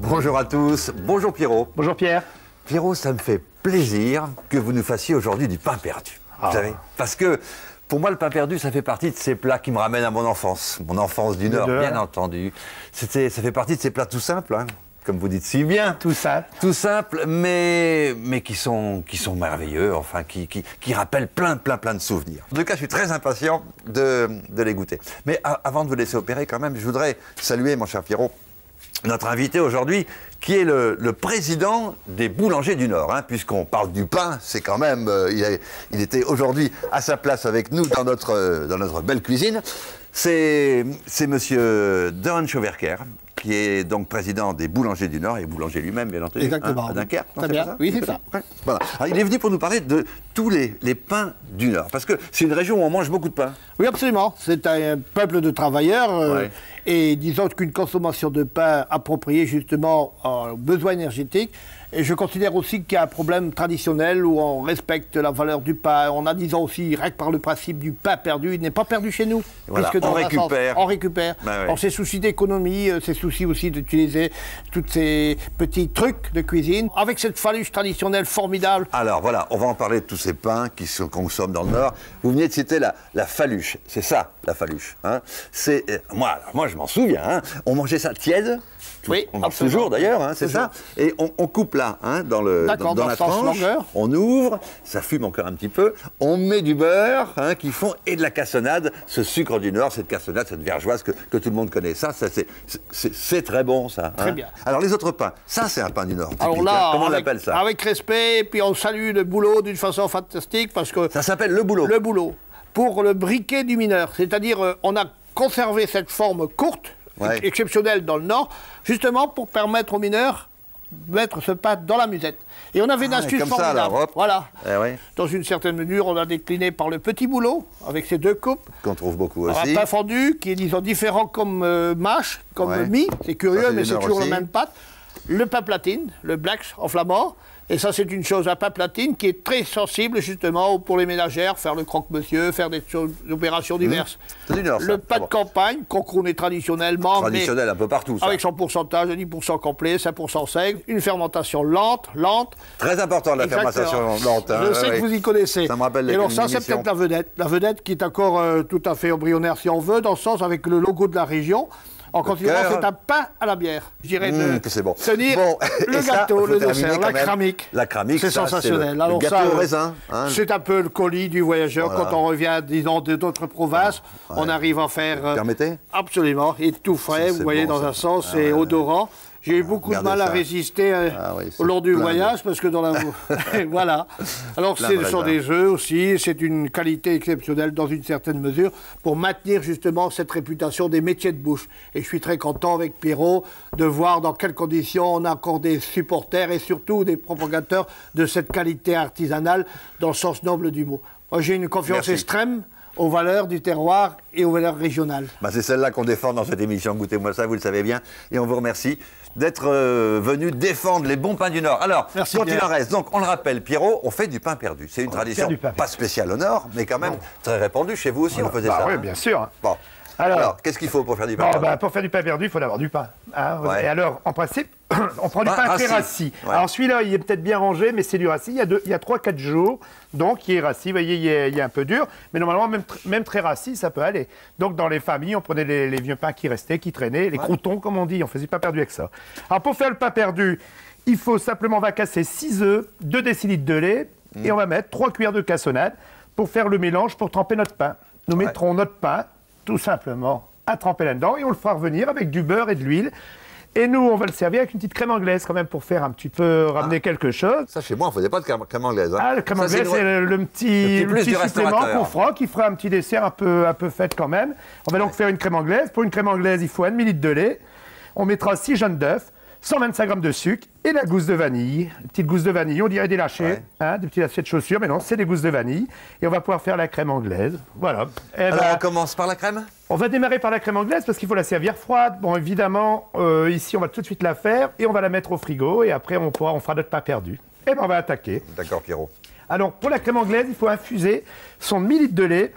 Bonjour à tous, bonjour Pierrot. Bonjour Pierre. Pierrot, ça me fait plaisir que vous nous fassiez aujourd'hui du pain perdu. Vous savez, parce que pour moi, le pain perdu, ça fait partie de ces plats qui me ramènent à mon enfance du Nord, bien entendu. Ça fait partie de ces plats tout simples, hein, comme vous dites si bien. Tout simple. Tout simple, mais qui sont merveilleux, enfin, qui rappellent plein de souvenirs. En tout cas, je suis très impatient de les goûter. Mais avant de vous laisser opérer, quand même, je voudrais saluer, mon cher Pierrot, notre invité aujourd'hui, qui est le président des boulangers du Nord, hein, puisqu'on parle du pain, c'est quand même, il était aujourd'hui à sa place avec nous dans notre belle cuisine. C'est monsieur Doran Schoverker, qui est donc président des boulangers du Nord et boulanger lui-même, bien entendu. Exactement. À Dunkerque. Très bien. Oui, c'est ça. Ouais. Voilà. Alors, il est venu pour nous parler de tous les pains du Nord, parce que c'est une région où on mange beaucoup de pain. Oui, absolument. C'est un peuple de travailleurs. Ouais. Et disons qu'une consommation de pain appropriée justement aux besoins énergétiques. Et je considère aussi qu'il y a un problème traditionnel où on respecte la valeur du pain. On a, disons aussi, rien que par le principe du pain perdu, il n'est pas perdu chez nous. Voilà, puisque on récupère. On récupère. Bah ouais. On s'est souci d'économie, c'est souci aussi d'utiliser tous ces petits trucs de cuisine. Avec cette faluche traditionnelle formidable. Alors voilà, on va en parler de tous ces pains qui se consomment dans le Nord. Vous veniez de citer la faluche, c'est ça, la faluche. Hein. Moi, je m'en souviens, hein. On mangeait ça tiède. Oui, on mange toujours d'ailleurs, hein, c'est ça. Et on coupe là, hein, dans la tranche, on ouvre, ça fume encore un petit peu, on met du beurre hein, qui fond et de la cassonade, ce sucre du Nord, cette cassonade, cette vergeoise que tout le monde connaît. Ça c'est très bon ça. Très hein. bien. Alors les autres pains, ça c'est un pain du Nord. Alors typique, là, hein. Comment on l'appelle ça? Avec respect, et puis on salue le boulot d'une façon fantastique parce que... Ça s'appelle le boulot. Le boulot. Pour le briquet du mineur. C'est-à-dire, on a conservé cette forme courte, ouais, exceptionnelle dans le Nord, justement pour permettre aux mineurs de mettre ce pain dans la musette. Et on avait une astuce comme formidable. ça, alors, hop. Voilà. Eh ouais. Dans une certaine mesure, on a décliné par le petit boulot, avec ses deux coupes. Qu'on trouve beaucoup Alors, aussi. un pain fondu qui est, disons, différent comme mâche, comme Ouais. mie. C'est curieux, Ça, c'est mais du c'est Nord toujours aussi. la même pâte. Le pain platine, le blacks en flamand. Et ça, c'est une chose, un pain platine qui est très sensible, justement, pour les ménagères, faire le croque-monsieur, faire des opérations diverses. C'est du Nord, ça. Le pain de campagne, qu'on connaît traditionnellement. Traditionnel un peu partout, ça. Avec son pourcentage de 10% complet, 5% seigle, une fermentation lente. Très important la fermentation lente. Hein, Je sais que vous y connaissez. Ça me rappelle et alors une ça, c'est émission. peut-être la vedette. La vedette qui est encore tout à fait embryonnaire, si on veut, dans le sens avec le logo de la région. En considérant que c'est un pain à la bière. Je dirais que c'est bon. tenir Bon, le et ça, gâteau, faut le terminer dessert, quand la même. cramique. La cramique, c'est ça, sensationnel. le Alors gâteau ça, au raisin. Hein. C'est un peu le colis du voyageur. Voilà. Quand on revient, disons, d'autres provinces, on arrive à faire... Permettez ? Absolument. Et tout frais, vous voyez, bon, dans ça. un sens, c'est odorant. J'ai eu beaucoup de mal à résister au long du voyage, parce que dans la... voilà. Alors, ce sont des œufs aussi, c'est une qualité exceptionnelle dans une certaine mesure, pour maintenir justement cette réputation des métiers de bouche. Et je suis très content avec Pierrot de voir dans quelles conditions on a encore des supporters et surtout des propagateurs de cette qualité artisanale dans le sens noble du mot. Moi, j'ai une confiance extrême aux valeurs du terroir et aux valeurs régionales. Bah, c'est celle-là qu'on défend dans cette émission, goûtez-moi ça, vous le savez bien. Et on vous remercie d'être venu défendre les bons pains du Nord. Alors, merci, quand Pierre. il en reste, donc on le rappelle, Pierrot, on fait du pain perdu. C'est une tradition pas spéciale au Nord, mais quand même très répandue. Chez vous aussi, on faisait ça. Oui, bien sûr. Bon. Alors qu'est-ce qu'il faut pour faire du pain perdu? Pour faire du pain perdu, il faut avoir du pain. Hein, ouais. Et alors, en principe, on prend du pain très rassis. Ouais. Alors celui-là, il est peut-être bien rangé, mais c'est du rassis. Il y a 3-4 jours, donc il est rassis. Vous voyez, il est un peu dur, mais normalement, même très rassis, ça peut aller. Donc dans les familles, on prenait les vieux pains qui restaient, qui traînaient, les croutons, comme on dit. On faisait pas perdu avec ça. Alors pour faire le pain perdu, il faut simplement, on va casser 6 œufs, 2 décilitres de lait, et on va mettre 3 cuillères de cassonade pour faire le mélange, pour tremper notre pain. Nous mettrons notre pain, tout simplement, à tremper là-dedans, et on le fera revenir avec du beurre et de l'huile. Et nous, on va le servir avec une petite crème anglaise quand même pour faire un petit peu ramener quelque chose. Ça, chez moi, on ne faisait pas de crème anglaise. Hein. Ah, la crème anglaise, c'est le petit supplément qu'on fera, qui fera un petit dessert un peu fait quand même. On va donc faire une crème anglaise. Pour une crème anglaise, il faut 1 ml de lait. On mettra 6 jaunes d'œufs, 125 g de sucre et la gousse de vanille. Une petite gousse de vanille, on dirait des lâchers, hein, des petits lâchers de chaussures, mais non, c'est des gousses de vanille. Et on va pouvoir faire la crème anglaise. Voilà. Et alors, on commence par la crème? On va démarrer par la crème anglaise parce qu'il faut la servir froide. Bon, évidemment, ici, on va tout de suite la faire et on va la mettre au frigo. Et après, on fera notre pain perdu. Et bien, on va attaquer. D'accord, Pierrot. Alors, pour la crème anglaise, il faut infuser son demi-litre de lait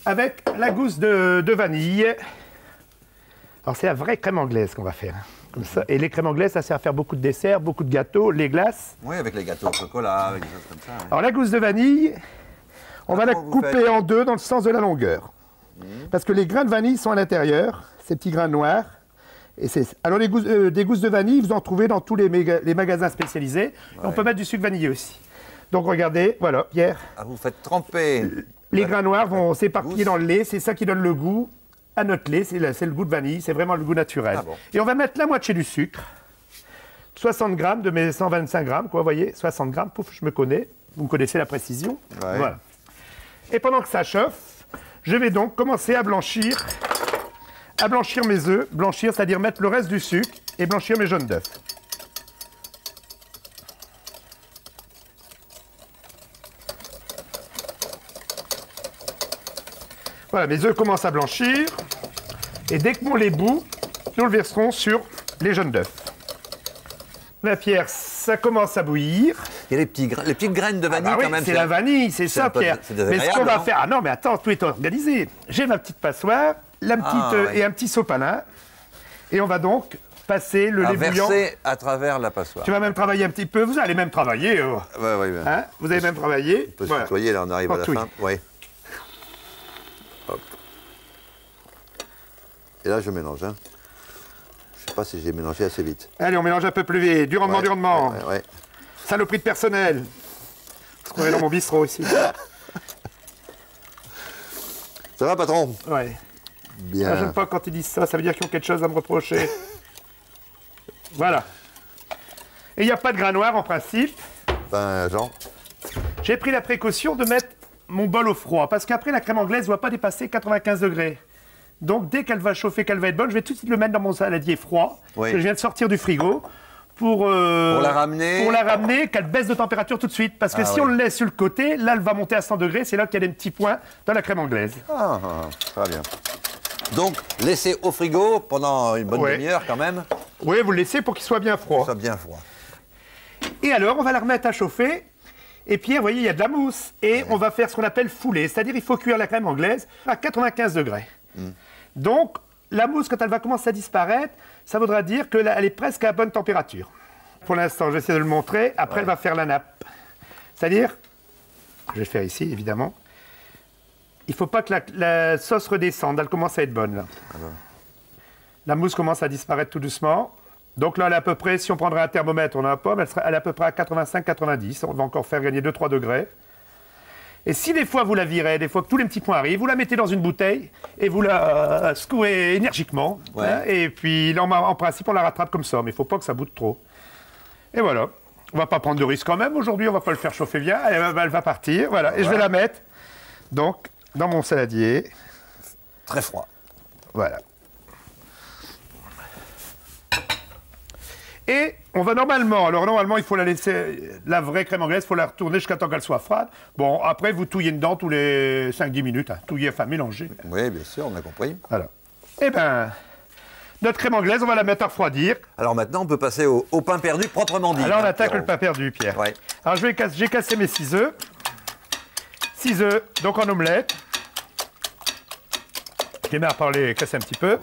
avec la gousse de vanille. Alors c'est la vraie crème anglaise qu'on va faire. Comme ça. Et les crèmes anglaises, ça sert à faire beaucoup de desserts, beaucoup de gâteaux, les glaces. Oui, avec les gâteaux au chocolat, avec des choses comme ça. Ouais. Alors la gousse de vanille, on va la couper en deux dans le sens de la longueur. Parce que les grains de vanille sont à l'intérieur, ces petits grains noirs. Alors des gousses de vanille, vous en trouvez dans tous les magasins spécialisés. Ouais. On peut mettre du sucre vanillé aussi. Donc regardez, voilà, Pierre. Ah, vous faites tremper. Les grains noirs vont s'éparpiller dans le lait, c'est ça qui donne le goût à notre lait, c'est le goût de vanille, c'est vraiment le goût naturel. Ah bon. Et on va mettre la moitié du sucre, 60 grammes de mes 125 grammes, quoi, vous voyez, 60 grammes, pouf, je me connais, vous me connaissez la précision. Ouais. Voilà. Et pendant que ça chauffe, je vais donc commencer à blanchir mes œufs, blanchir, c'est-à-dire mettre le reste du sucre et blanchir mes jaunes d'œufs. Voilà, mes œufs commencent à blanchir. Et dès que mon lait bout, nous le verserons sur les jaunes d'œufs. La Pierre, ça commence à bouillir. Il y a les petites graines de vanille quand même. C'est la vanille, c'est ça, Pierre. Mais ce qu'on va faire... Ah non, mais attends, tout est organisé. J'ai ma petite passoire, et un petit sopalin. Et on va donc passer le lait bouillant. Verser à travers la passoire. Tu vas même travailler un petit peu. Vous allez même travailler. Oui. Hein, vous allez même travailler. On peut se tutoyer, là, on arrive à la fin. Oui. Hop. Et là, je mélange. Hein. Je ne sais pas si j'ai mélangé assez vite. Allez, on mélange un peu plus vite. Du rendement. Ouais. Saloperie de personnel. Parce qu'on est dans mon bistrot ici. Ça va, patron? Ouais. Bien. J'aime pas quand ils disent ça. Ça veut dire qu'ils ont quelque chose à me reprocher. Voilà. Et il n'y a pas de gras noir en principe. Ben, Jean. J'ai pris la précaution de mettre mon bol au froid. Parce qu'après, la crème anglaise ne doit pas dépasser 95 degrés. Donc, dès qu'elle va chauffer, qu'elle va être bonne, je vais tout de suite le mettre dans mon saladier froid, que je viens de sortir du frigo, pour la ramener, qu'elle baisse de température tout de suite. Parce que si on le laisse sur le côté, là, elle va monter à 100 degrés, c'est là qu'il y a des petits points dans la crème anglaise. Ah, très bien. Donc, laissez au frigo pendant une bonne demi-heure quand même. Oui, vous le laissez pour qu'il soit bien froid. Soit bien froid. Et alors, on va la remettre à chauffer. Et puis, vous voyez, il y a de la mousse. Et on va faire ce qu'on appelle fouler. C'est-à-dire, il faut cuire la crème anglaise à 95 degrés. Donc, la mousse, quand elle va commencer à disparaître, ça voudra dire qu'elle est presque à bonne température. Pour l'instant, je vais essayer de le montrer. Après, elle va faire la nappe. C'est-à-dire, je vais faire ici, évidemment. Il ne faut pas que la sauce redescende. Elle commence à être bonne, là. La mousse commence à disparaître tout doucement. Donc là, elle est à peu près, si on prendrait un thermomètre, on a un pomme, elle est à peu près à 85-90. On va encore faire gagner 2-3 degrés. Et si des fois vous la virez, des fois que tous les petits points arrivent, vous la mettez dans une bouteille et vous la secouez énergiquement. Hein, et puis là, en principe, on la rattrape comme ça, mais il ne faut pas que ça boute trop. Et voilà. On ne va pas prendre de risque quand même. Aujourd'hui, on ne va pas le faire chauffer bien. Elle va partir. Voilà. Et je vais la mettre donc dans mon saladier. Très froid. Voilà. Et on va normalement, il faut la laisser, la vraie crème anglaise, il faut la retourner jusqu'à temps qu'elle soit froide. Bon, après, vous touillez dedans tous les 5-10 minutes, hein, touillez, enfin mélanger. Oui, bien sûr, on a compris. Voilà. Eh bien, notre crème anglaise, on va la mettre à refroidir. Alors maintenant, on peut passer au pain perdu proprement dit. Alors on attaque le pain perdu, Pierre. Ouais. Alors j'ai cassé mes 6 œufs. 6 œufs, donc en omelette. Je les mets à les casser un petit peu.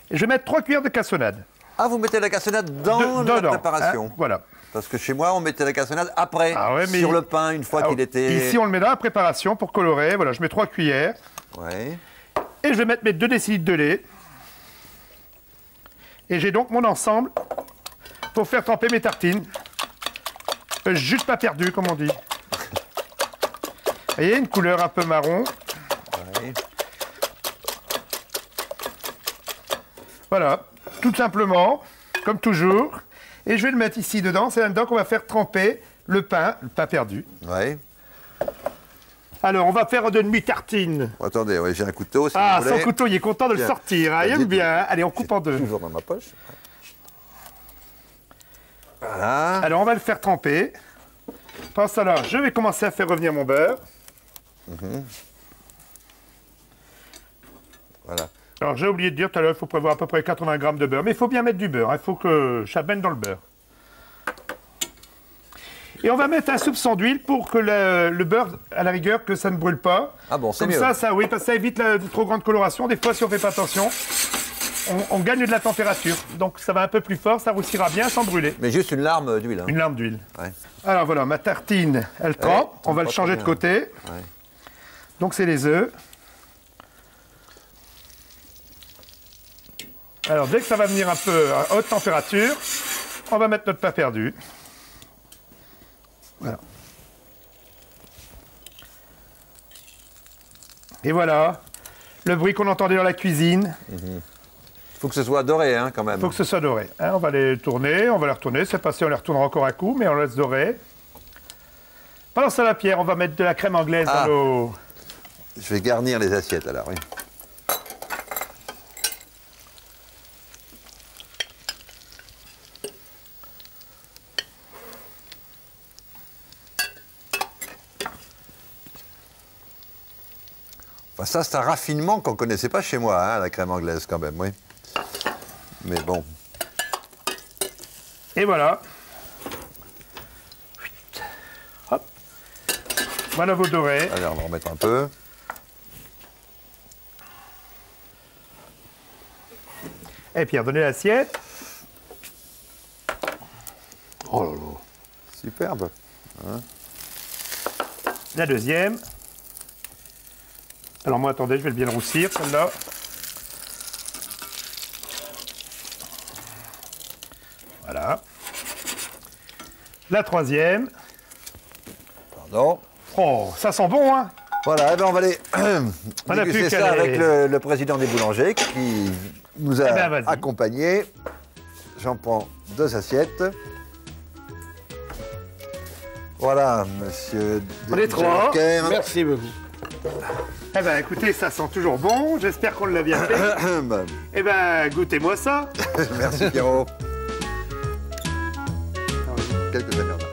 Et je vais mettre 3 cuillères de cassonade. Ah, vous mettez la cassonade dans la préparation. Hein, voilà. Parce que chez moi, on mettait la cassonade après, sur le pain, une fois qu'il était... Ici, on le met dans la préparation pour colorer. Voilà, je mets 3 cuillères. Ouais. Et je vais mettre mes 2 décilitres de lait. Et j'ai donc mon ensemble pour faire tremper mes tartines. Juste pas perdu, comme on dit. Vous voyez, une couleur un peu marron. Ouais. Voilà. Tout simplement, comme toujours. Et je vais le mettre ici dedans. C'est là-dedans qu'on va faire tremper le pain perdu. Oui. Alors, on va faire de demi-tartine. Attendez, j'ai un couteau, si vous voulez. Son couteau, il est content de le sortir. Il aime bien. Allez, on coupe en deux. Toujours dans ma poche. Voilà. Alors, on va le faire tremper. Pendant ce temps-là, je vais commencer à faire revenir mon beurre. Voilà. Alors, j'ai oublié de dire tout à l'heure, il faut prévoir à peu près 80 grammes de beurre. Mais il faut bien mettre du beurre. Il faut que ça baigne dans le beurre. Et on va mettre un soupçon d'huile pour que le beurre, à la rigueur, que ça ne brûle pas. Ah bon, c'est mieux. Comme ça, oui, parce que ça évite la trop grande coloration. Des fois, si on ne fait pas attention, on gagne de la température. Donc ça va un peu plus fort, ça roussira bien sans brûler. Mais juste une larme d'huile. Hein. Une larme d'huile. Ouais. Alors voilà, ma tartine, elle trempe. On va le changer de côté. Ouais. Donc c'est les œufs. Alors dès que ça va venir un peu à haute température, on va mettre notre pain perdu. Voilà. Et voilà, le bruit qu'on entendait dans la cuisine. Il faut que ce soit doré, hein, quand même. Il faut que ce soit doré. Hein, on va les tourner, on va les retourner. C'est pas si on les retournera encore un coup, mais on laisse dorer. Pendant ça, la Pierre, on va mettre de la crème anglaise dans l'eau. Je vais garnir les assiettes, alors, oui. Enfin, ça, c'est un raffinement qu'on ne connaissait pas chez moi, hein, la crème anglaise, quand même, oui. Mais bon. Et voilà. Hop. Voilà vos dorés. Allez, on va remettre un peu. Et Pierre, donnez l'assiette. Oh là là. Superbe. Hein? La deuxième. Alors moi, attendez, je vais bien le roussir, celle-là. Voilà. La troisième. Pardon. Oh, ça sent bon, hein? Voilà, eh ben on va aller déguster ça avec le président des boulangers qui nous a accompagnés. J'en prends 2 assiettes. Voilà, monsieur. On est 3. Merci beaucoup. Eh bien, écoutez, ça sent toujours bon. J'espère qu'on l'a bien fait. Eh bien, goûtez-moi ça. Merci, Pierrot. Quelques affaires.